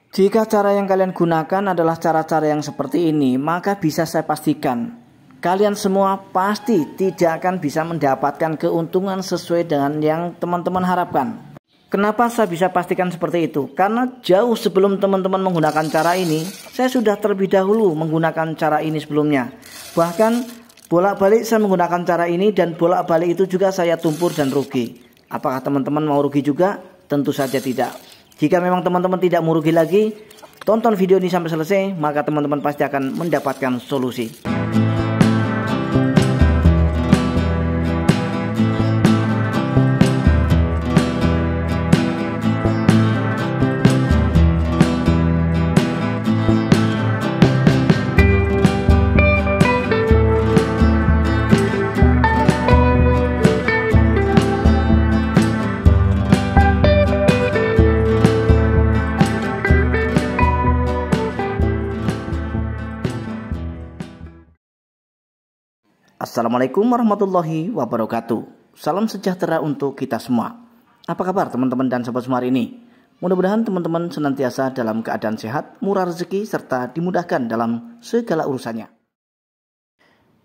Jika cara yang kalian gunakan adalah cara-cara yang seperti ini, maka bisa saya pastikan kalian semua pasti tidak akan bisa mendapatkan keuntungan sesuai dengan yang teman-teman harapkan. Kenapa saya bisa pastikan seperti itu? Karena jauh sebelum teman-teman menggunakan cara ini, saya sudah terlebih dahulu menggunakan cara ini sebelumnya. Bahkan bolak-balik saya menggunakan cara ini dan bolak-balik itu juga saya tumpur dan rugi. Apakah teman-teman mau rugi juga? Tentu saja tidak. Jika memang teman-teman tidak mau rugi lagi, tonton video ini sampai selesai, maka teman-teman pasti akan mendapatkan solusi. Assalamualaikum warahmatullahi wabarakatuh. Salam sejahtera untuk kita semua. Apa kabar teman-teman dan sobat semua hari ini? Mudah-mudahan teman-teman senantiasa dalam keadaan sehat, murah rezeki, serta dimudahkan dalam segala urusannya.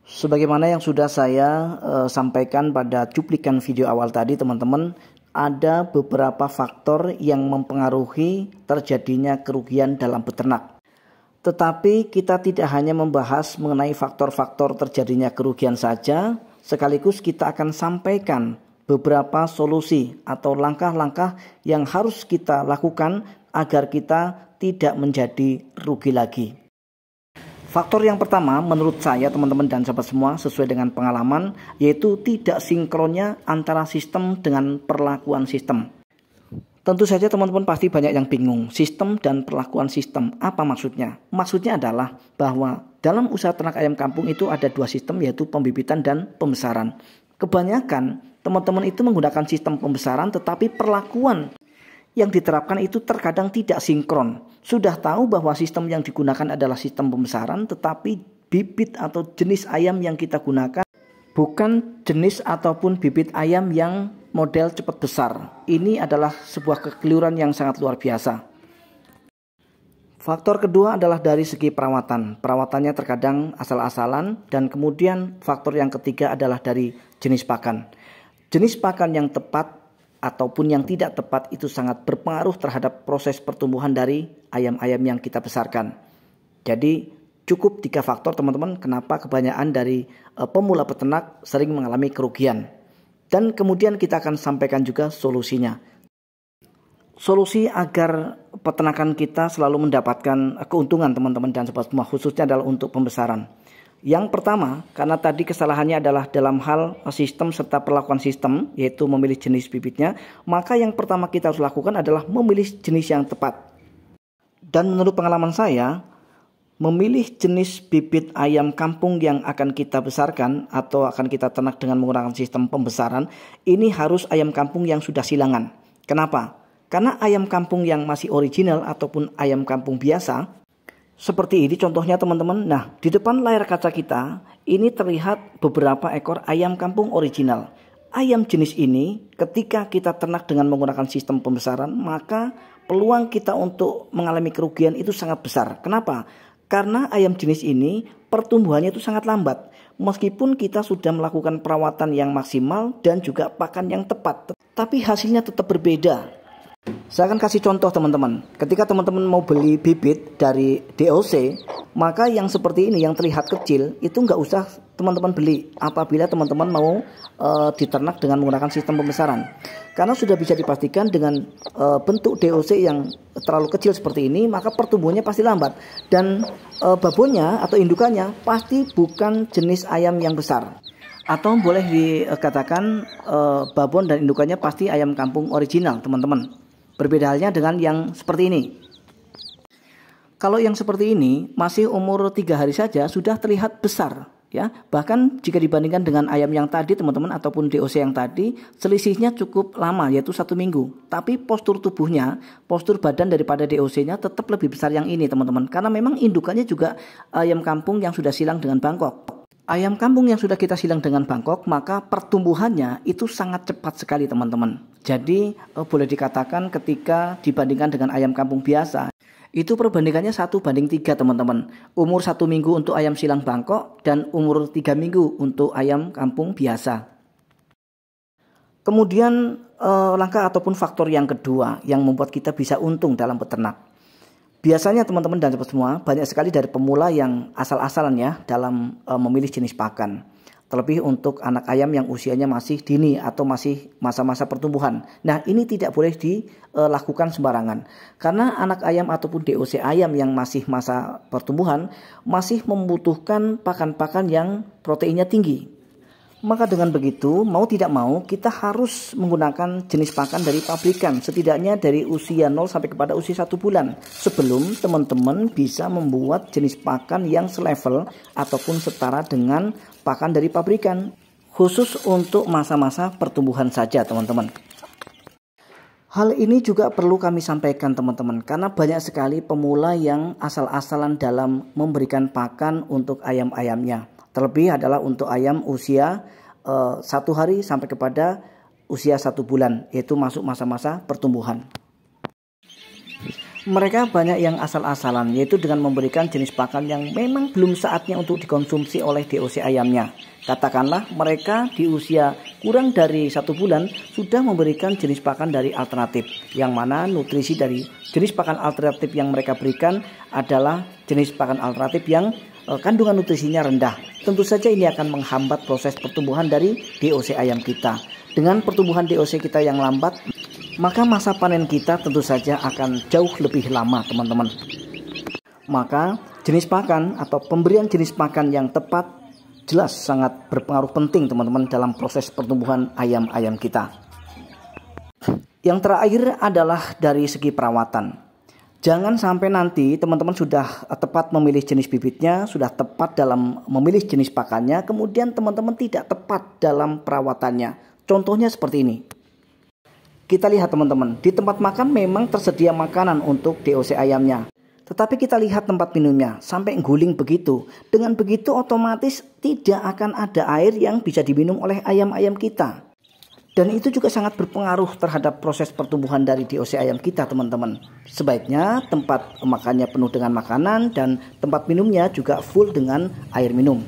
Sebagaimana yang sudah saya sampaikan pada cuplikan video awal tadi, teman-teman, ada beberapa faktor yang mempengaruhi terjadinya kerugian dalam beternak. Tetapi kita tidak hanya membahas mengenai faktor-faktor terjadinya kerugian saja, sekaligus kita akan sampaikan beberapa solusi atau langkah-langkah yang harus kita lakukan agar kita tidak menjadi rugi lagi. Faktor yang pertama menurut saya teman-teman dan sahabat semua sesuai dengan pengalaman, yaitu tidak sinkronnya antara sistem dengan perlakuan sistem. Tentu saja teman-teman pasti banyak yang bingung, sistem dan perlakuan sistem, apa maksudnya? Maksudnya adalah bahwa dalam usaha ternak ayam kampung itu ada dua sistem, yaitu pembibitan dan pembesaran. Kebanyakan teman-teman itu menggunakan sistem pembesaran, tetapi perlakuan yang diterapkan itu terkadang tidak sinkron. Sudah tahu bahwa sistem yang digunakan adalah sistem pembesaran, tetapi bibit atau jenis ayam yang kita gunakan bukan jenis ataupun bibit ayam yang model cepat besar. Ini adalah sebuah kekeliruan yang sangat luar biasa. Faktor kedua adalah dari segi perawatan. Perawatannya terkadang asal-asalan, dan kemudian faktor yang ketiga adalah dari jenis pakan. Jenis pakan yang tepat ataupun yang tidak tepat itu sangat berpengaruh terhadap proses pertumbuhan dari ayam-ayam yang kita besarkan. Jadi cukup 3 faktor teman-teman kenapa kebanyakan dari pemula peternak sering mengalami kerugian. Dan kemudian kita akan sampaikan juga solusinya. Solusi agar peternakan kita selalu mendapatkan keuntungan teman-teman dan sobat semua, khususnya adalah untuk pembesaran. Yang pertama, karena tadi kesalahannya adalah dalam hal sistem serta perlakuan sistem, yaitu memilih jenis bibitnya, maka yang pertama kita harus lakukan adalah memilih jenis yang tepat. Dan menurut pengalaman saya, memilih jenis bibit ayam kampung yang akan kita besarkan atau akan kita ternak dengan menggunakan sistem pembesaran, ini harus ayam kampung yang sudah silangan. Kenapa? Karena ayam kampung yang masih original ataupun ayam kampung biasa, seperti ini contohnya teman-teman. Nah, di depan layar kaca kita, ini terlihat beberapa ekor ayam kampung original. Ayam jenis ini ketika kita ternak dengan menggunakan sistem pembesaran, maka peluang kita untuk mengalami kerugian itu sangat besar. Kenapa? Karena ayam jenis ini pertumbuhannya itu sangat lambat. Meskipun kita sudah melakukan perawatan yang maksimal dan juga pakan yang tepat, tapi hasilnya tetap berbeda. Saya akan kasih contoh teman-teman. Ketika teman-teman mau beli bibit dari DOC, maka yang seperti ini yang terlihat kecil itu nggak usah teman-teman beli apabila teman-teman mau diternak dengan menggunakan sistem pembesaran. Karena sudah bisa dipastikan dengan bentuk DOC yang terlalu kecil seperti ini, maka pertumbuhannya pasti lambat. Dan babonnya atau indukannya pasti bukan jenis ayam yang besar. Atau boleh dikatakan babon dan indukannya pasti ayam kampung original teman-teman. Berbeda halnya dengan yang seperti ini. Kalau yang seperti ini masih umur 3 hari saja sudah terlihat besar. Ya, bahkan jika dibandingkan dengan ayam yang tadi teman-teman ataupun DOC yang tadi, selisihnya cukup lama, yaitu 1 minggu. Tapi postur tubuhnya, postur badan daripada DOC-nya tetap lebih besar yang ini teman-teman. Karena memang indukannya juga ayam kampung yang sudah silang dengan bangkok. Ayam kampung yang sudah kita silang dengan bangkok, maka pertumbuhannya itu sangat cepat sekali teman-teman. Jadi boleh dikatakan ketika dibandingkan dengan ayam kampung biasa, Itu perbandingannya 1:3 teman-teman. Umur 1 minggu untuk ayam silang Bangkok dan umur 3 minggu untuk ayam kampung biasa. Kemudian langkah ataupun faktor yang kedua yang membuat kita bisa untung dalam beternak. Biasanya teman-teman dan sobat semua, banyak sekali dari pemula yang asal-asalan ya dalam memilih jenis pakan. Terlebih untuk anak ayam yang usianya masih dini atau masih masa-masa pertumbuhan. Nah, ini tidak boleh dilakukan sembarangan. Karena anak ayam ataupun DOC ayam yang masih masa pertumbuhan masih membutuhkan pakan-pakan yang proteinnya tinggi. Maka dengan begitu, mau tidak mau kita harus menggunakan jenis pakan dari pabrikan setidaknya dari usia 0 sampai kepada usia 1 bulan. Sebelum teman-teman bisa membuat jenis pakan yang selevel ataupun setara dengan pakan dari pabrikan. Khusus untuk masa-masa pertumbuhan saja teman-teman. Hal ini juga perlu kami sampaikan teman-teman, karena banyak sekali pemula yang asal-asalan dalam memberikan pakan untuk ayam-ayamnya. Terlebih adalah untuk ayam usia 1 hari sampai kepada usia 1 bulan, yaitu masuk masa-masa pertumbuhan. Mereka banyak yang asal-asalan, yaitu dengan memberikan jenis pakan yang memang belum saatnya untuk dikonsumsi oleh DOC ayamnya. Katakanlah mereka di usia kurang dari 1 bulan sudah memberikan jenis pakan dari alternatif, yang mana nutrisi dari jenis pakan alternatif yang mereka berikan adalah jenis pakan alternatif yang kandungan nutrisinya rendah. Tentu saja ini akan menghambat proses pertumbuhan dari DOC ayam kita. Dengan pertumbuhan DOC kita yang lambat, maka masa panen kita tentu saja akan jauh lebih lama teman-teman. Maka jenis pakan atau pemberian jenis pakan yang tepat jelas sangat berpengaruh penting teman-teman dalam proses pertumbuhan ayam-ayam kita. Yang terakhir adalah dari segi perawatan. Jangan sampai nanti teman-teman sudah tepat memilih jenis bibitnya, sudah tepat dalam memilih jenis pakannya, kemudian teman-teman tidak tepat dalam perawatannya. Contohnya seperti ini. Kita lihat teman-teman, di tempat makan memang tersedia makanan untuk DOC ayamnya. Tetapi kita lihat tempat minumnya, sampai guling begitu. Dengan begitu otomatis tidak akan ada air yang bisa diminum oleh ayam-ayam kita. Dan itu juga sangat berpengaruh terhadap proses pertumbuhan dari DOC ayam kita teman-teman. Sebaiknya tempat makannya penuh dengan makanan dan tempat minumnya juga full dengan air minum.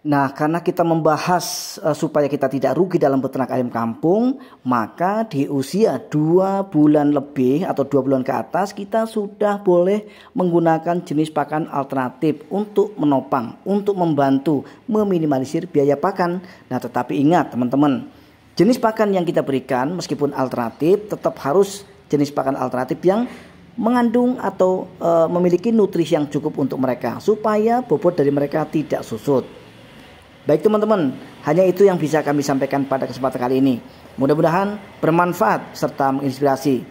Nah, karena kita membahas supaya kita tidak rugi dalam beternak ayam kampung, maka di usia 2 bulan lebih atau 2 bulan ke atas kita sudah boleh menggunakan jenis pakan alternatif untuk menopang, untuk membantu meminimalisir biaya pakan. Nah, tetapi ingat teman-teman, jenis pakan yang kita berikan meskipun alternatif tetap harus jenis pakan alternatif yang mengandung atau memiliki nutrisi yang cukup untuk mereka supaya bobot dari mereka tidak susut. Baik teman-teman, hanya itu yang bisa kami sampaikan pada kesempatan kali ini. Mudah-mudahan bermanfaat serta menginspirasi.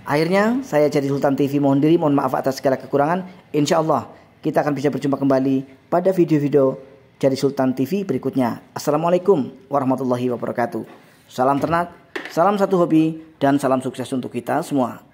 Akhirnya saya Jadi Sultan TV mohon diri, mohon maaf atas segala kekurangan. Insya Allah kita akan bisa berjumpa kembali pada video-video Jadi Sultan TV berikutnya. Assalamualaikum warahmatullahi wabarakatuh. Salam ternak, salam satu hobi, dan salam sukses untuk kita semua.